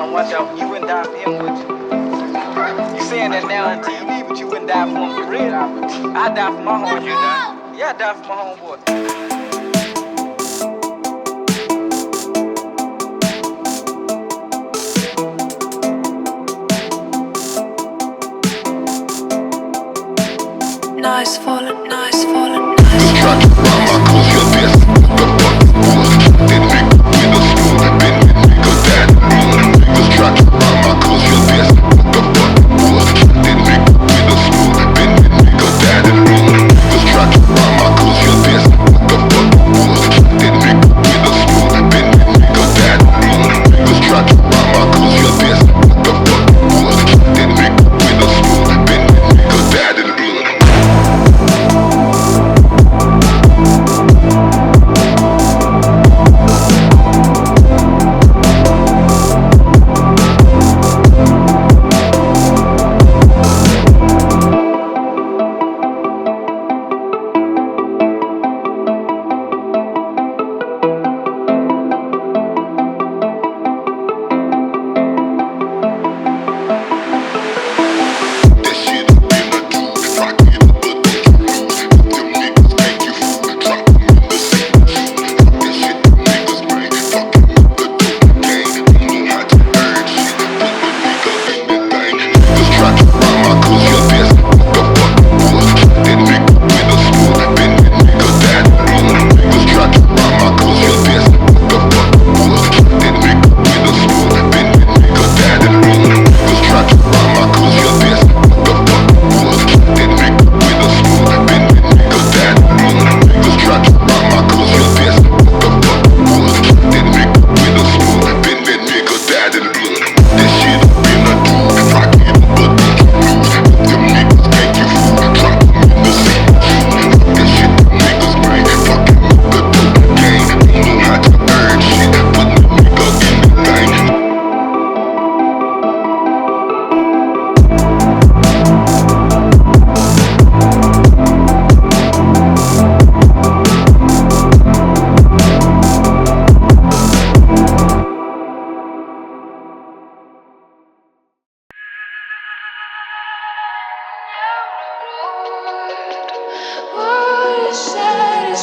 on one though. You wouldn't die for him, would you? You saying that now on TV, but you wouldn't die for him for real. I die for my homeboy. You die? Yeah, I die for my homeboy. Nice falling, nice falling. Just try to rhyme my close your best. The fuck was that nigga with a spoon. Been that nigga that moon. Just try to rhyme my close your best. The fuck was that nigga with a spoon. Been that nigga that moon. Just try to rhyme my close your best. The fuck was that nigga with a spoon. Been that nigga that moon. Just try to rhyme my close your best. The fuck was that nigga with a spoon. Been that nigga that moon.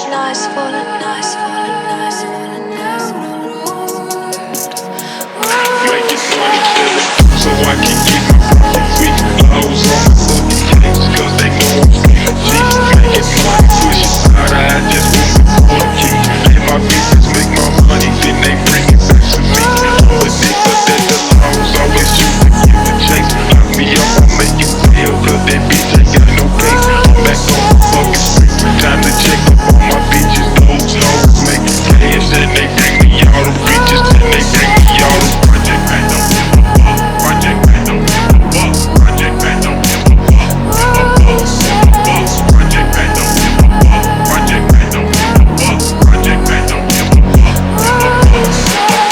Nice falling, nice falling, nice falling, nice falling. Making money feeling, so I can get my profit weak. Lows on my fucking face, cause they know I'm feeling G. Making money, pushing harder, I just want the quarter key. Let my business make my money, then they bring it back to me. I'm the nigga that the laws always choose to give a chase. Lock me up, I'll make it real, cause that bitch ain't got no case. I'm back on the fucking street, time to check up on my bitches. Those hoes making cash, and they bring me all the riches, and they bring me all the project back, don't give a fuck. Project back, don't give a fuck. Project back, don't give a fuck. Give a fuck, give a fuck. Project back, don't give a fuck. Project back, don't give a fuck. Project back, don't give a fuck. Give a fuck, give a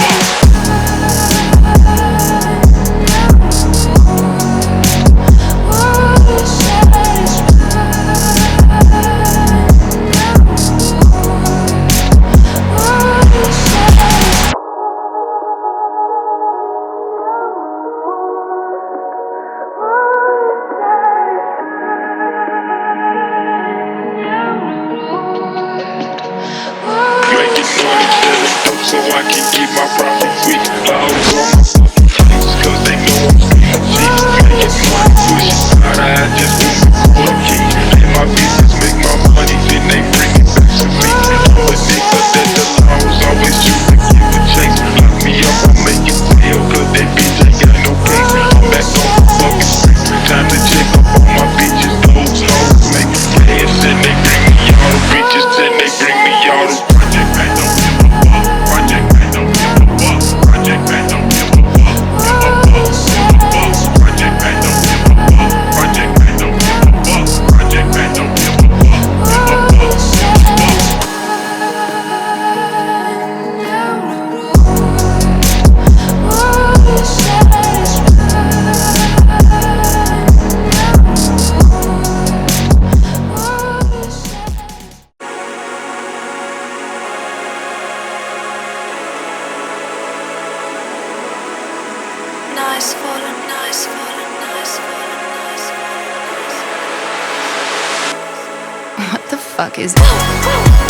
making money feeling dope, so I can get my profit quick. Lows on my fucking face, cause they know I'm feeling G. Making money, pushing harder, I just want the quarter key. Let my business make my money, then they bring it back to me. I'm the nigga that the laws always choose to give a chase. Lock me up, I'll make it real, cause that bitch ain't got no case. I'm back on the fucking street, time to check up on my bitches. Those hoes making cash, and they bring me all the riches, and they bring me all the project back, don't give a fuck. Project back, don't give a fuck. Project back, don't give a fuck. fuck is it?